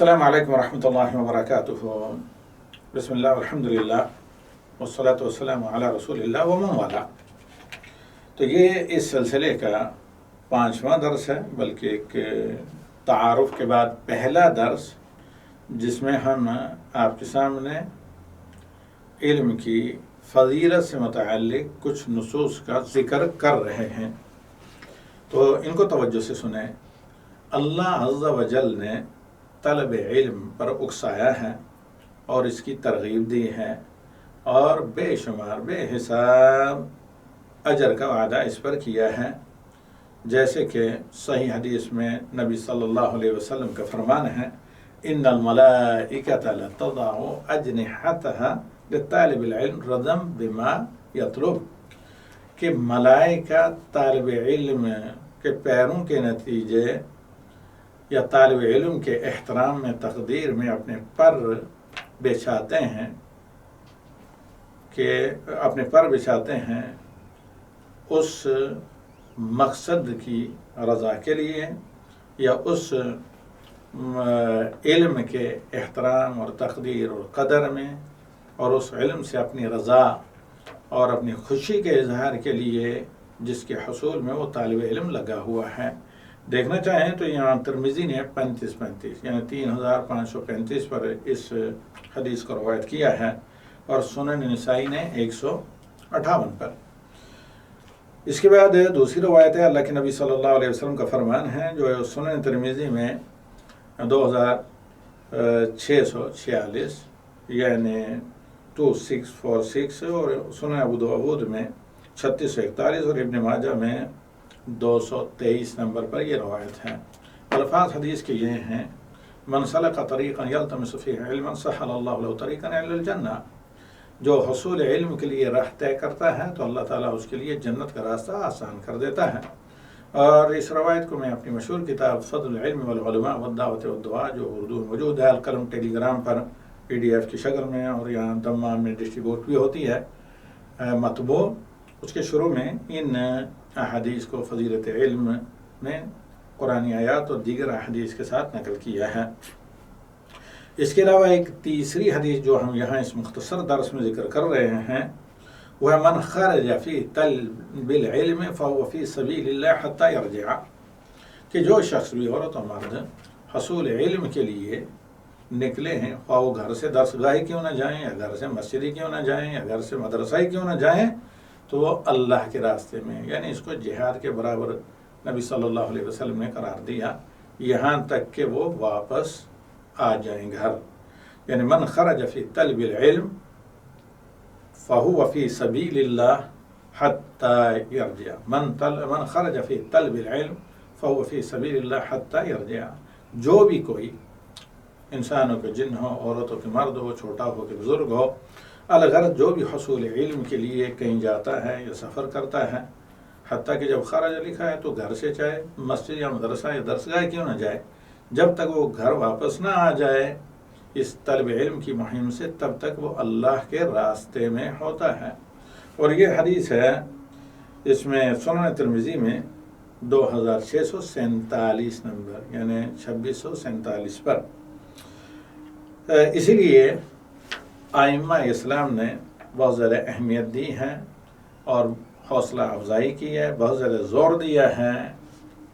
السلام علیکم ورحمۃ اللہ وبرکاتہ۔ بسم اللہ والحمد للہ والصلاۃ والسلام علی رسول اللہ ومن والا۔ تو یہ اس سلسلے کا 5واں درس ہے، بلکہ ایک تعارف کے بعد پہلا درس، جس میں ہم آپ کے سامنے علم کی فضیلت سے متعلق کچھ نصوص کا ذکر کر رہے ہیں۔ تو ان کو توجہ سے سنیں۔ اللہ عز و جل نے طلب علم پر اکسایا ہے اور اس کی ترغیب دی ہے، اور بے شمار بے حساب اجر کا وعدہ اس پر کیا ہے، جیسے کہ صحیح حدیث میں نبی صلی اللہ علیہ وسلم کا فرمان ہے، ان الملائکۃ لتضع اجنحتها لطالب العلم رضا بما یطلب، کہ ملائکہ طالب علم کے پیروں کے نتیجے یا طالب علم کے احترام میں، تقدیر میں اپنے پر بچھاتے ہیں، کہ اپنے پر بچھاتے ہیں اس مقصد کی رضا کے لیے، یا اس علم کے احترام اور تقدیر اور قدر میں، اور اس علم سے اپنی رضا اور اپنی خوشی کے اظہار کے لیے جس کے حصول میں وہ طالب علم لگا ہوا ہے۔ دیکھنا چاہیں تو یہاں ترمذی نے 35 یعنی 3535 پر اس حدیث کو روایت کیا ہے، اور سنن نسائی نے 158 پر۔ اس کے بعد دوسری روایت ہے، اللہ کے نبی صلی اللہ علیہ وسلم کا فرمان ہے، جو سنن ترمذی میں 2646 یعنی 2646، اور سنن ابو داؤد میں 3641، اور ابن ماجہ میں 223 نمبر پر یہ روایت ہے۔ الفاظ حدیث کے یہ ہیں، من سلک طریقا یلتمس فیہ علما سہل اللہ له طریقا الی الجنہ، جو حصول علم کے لیے راہ طے کرتا ہے تو اللہ تعالیٰ اس کے لیے جنت کا راستہ آسان کر دیتا ہے۔ اور اس روایت کو میں اپنی مشہور کتاب فضل العلم والعلماء والدعوۃ والدعاء، جو اردو میں موجود ہے، القلم ٹیلی گرام پر PDF کی شکل میں، اور یہاں دمام میں ڈسٹریبیوٹ بھی ہوتی ہے مطبوع، اس کے شروع میں ان احادیث کو فضیلت علم میں قرآنی آیات اور دیگر احادیث کے ساتھ نقل کیا ہے۔ اس کے علاوہ ایک تیسری حدیث جو ہم یہاں اس مختصر درس میں ذکر کر رہے ہیں، وہ ہے من خرج فی طلب العلم فهو فی سبیل اللہ حتی یرجع، کہ جو شخص بھی، عورت و مرد، حصول علم کے لیے نکلے ہیں، خواہ وہ گھر سے درس گاہ کیوں نہ جائیں، یا گھر سے مسجد کیوں نہ جائیں، یا گھر سے مدرسہ کیوں نہ جائیں، تو وہ اللہ کے راستے میں، یعنی اس کو جہاد کے برابر نبی صلی اللہ علیہ وسلم نے قرار دیا، یہاں تک کہ وہ واپس آ جائیں گھر۔ یعنی من خرج فی طلب العلم فہو فی سبیل اللہ حتی یرجع، من خرج فی طلب العلم فہو فی سبیل اللہ حتی یرجع، جو بھی کوئی، انسانوں کے جن ہو، عورتوں کے مرد ہو، چھوٹا ہو کہ بزرگ ہو، الغرض جو بھی حصول علم کے لیے کہیں جاتا ہے یا سفر کرتا ہے، حتیٰ کہ جب خرج لکھا ہے تو گھر سے چاہے مسجد یا مدرسہ یا درسگاہ کیوں نہ جائے، جب تک وہ گھر واپس نہ آ جائے اس طلب علم کی مہم سے، تب تک وہ اللہ کے راستے میں ہوتا ہے۔ اور یہ حدیث ہے، اس میں سنن ترمذی میں 2647 نمبر یعنی 2647 پر۔ اسی لیے ائمہ اسلام نے بہت زیادہ اہمیت دی ہے اور حوصلہ افزائی کی ہے، بہت زیادہ زور دیا ہے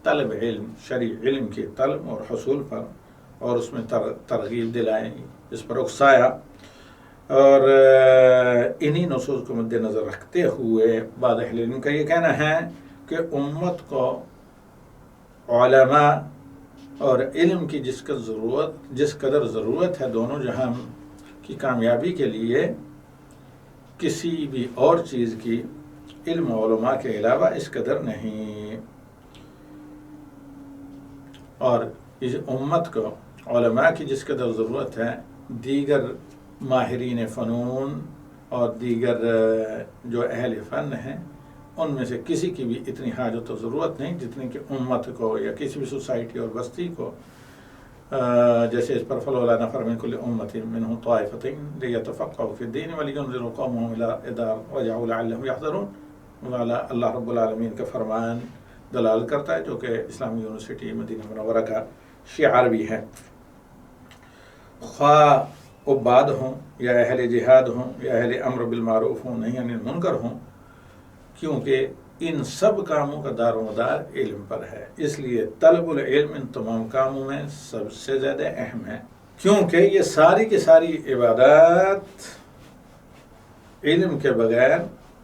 طلب علم، شرعی علم کی طلب اور حصول پر، اور اس میں ترغیب دلائی، اس پر اکسایا۔ اور انہی نصوص کو مد نظر رکھتے ہوئے بعض اہل علم کا یہ کہنا ہے کہ امت کو علماء اور علم کی جس قدر ضرورت ہے دونوں جہاں کی کامیابی کے لیے، کسی بھی اور چیز کی علم و علماء کے علاوہ اس قدر نہیں۔ اور اس امت کو علماء کی جس قدر ضرورت ہے، دیگر ماہرین فنون اور دیگر جو اہل فن ہیں، ان میں سے کسی کی بھی اتنی حاجت و ضرورت نہیں جتنی کہ امت کو یا کسی بھی سوسائٹی اور بستی کو، جیسے اس پر فلولا نفر من کل امت منهم طائفة لیتفقهوا فی الدین ولینذروا قومهم اذا رجعوا لعلهم یحذرون، اللہ رب العالمین کا فرمان دلال کرتا ہے، جو کہ اسلامی یونیورسٹی مدینہ منورہ کا شعار بھی ہے۔ خواہ عباد ہوں یا اہل جہاد ہوں یا اہل امر بالمعروف ہوں نہیں عن المنکر ہوں، کیونکہ ان سب کاموں کا دار و مدار علم پر ہے۔ اس لیے طلب العلم ان تمام کاموں میں سب سے زیادہ اہم ہے، کیونکہ یہ ساری کی ساری عبادات علم کے بغیر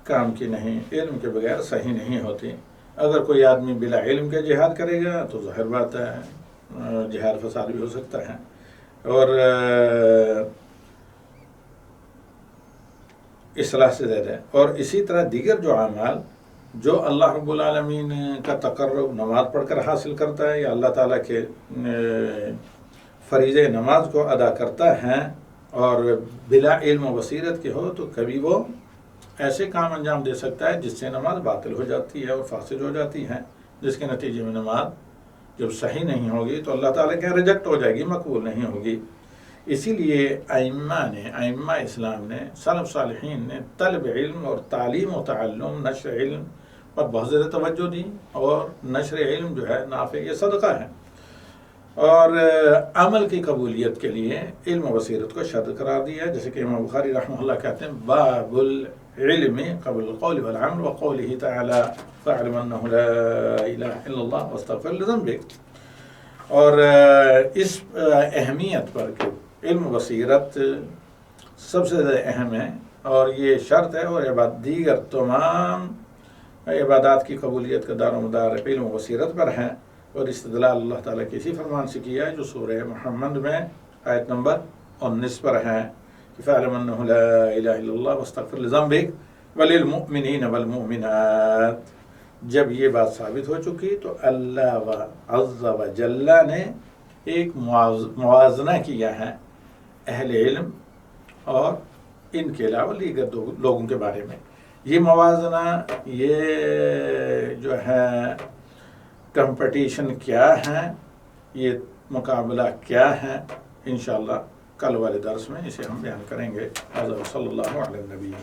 کام کی نہیں، علم کے بغیر صحیح نہیں ہوتی۔ اگر کوئی آدمی بلا علم کے جہاد کرے گا تو ظاہر بات ہے جہاد فساد بھی ہو سکتا ہے، اور اصلاح سے زیادہ۔ اور اسی طرح دیگر جو اعمال جو اللہ رب العالمین کا تقرب نماز پڑھ کر حاصل کرتا ہے یا اللہ تعالیٰ کے فریضہ نماز کو ادا کرتا ہے اور بلا علم و بصیرت کے ہو، تو کبھی وہ ایسے کام انجام دے سکتا ہے جس سے نماز باطل ہو جاتی ہے اور فاسد ہو جاتی ہے، جس کے نتیجے میں نماز جب صحیح نہیں ہوگی تو اللہ تعالیٰ کے ریجیکٹ ہو جائے گی، مقبول نہیں ہوگی۔ اسی لیے ائمہ اسلام نے، سلف صالحین نے طلب علم اور تعلیم و تعلم، نشر علم پر بہت زیادہ توجہ دی، اور نشر علم جو ہے نافع، یہ صدقہ ہے، اور عمل کی قبولیت کے لیے علم و بصیرت کو شرط قرار دیا، جیسے کہ امام بخاری رحمہ اللہ کہتے ہیں باب العلم قبل القول والعمل وقوله تعالی فاعلم انه لا الہ الا اللہ واستغفر لذنبک۔ اور اس اہمیت پر کہ علم و بصیرت سب سے زیادہ اہم ہے اور یہ شرط ہے، اور دیگر تمام عبادات کی قبولیت کا دار و مدار علم و بصیرت پر ہے، اور استدلال اللہ تعالیٰ کے اسی فرمان سے کیا ہے جو سورہ محمد میں آیت نمبر 19 پر ہے کہ فَاعْلَمْ أَنَّهُ لَا إِلَهَ إِلَّا اللَّهُ وَاسْتَغْفِرْ لِذَنبِكَ وَلِلْمُؤْمِنِينَ وَالْمُؤْمِنَاتِ۔ جب یہ بات ثابت ہو چکی تو اللہ عز و جل نے ایک موازنہ کیا ہے اہل علم اور ان کے علاوہ دیگر لوگوں کے بارے میں۔ یہ موازنہ، یہ جو ہے کمپٹیشن کیا ہے، یہ مقابلہ کیا ہے، انشاءاللہ کل والے درس میں اسے ہم بیان کریں گے۔ صلی اللہ علیہ وسلم۔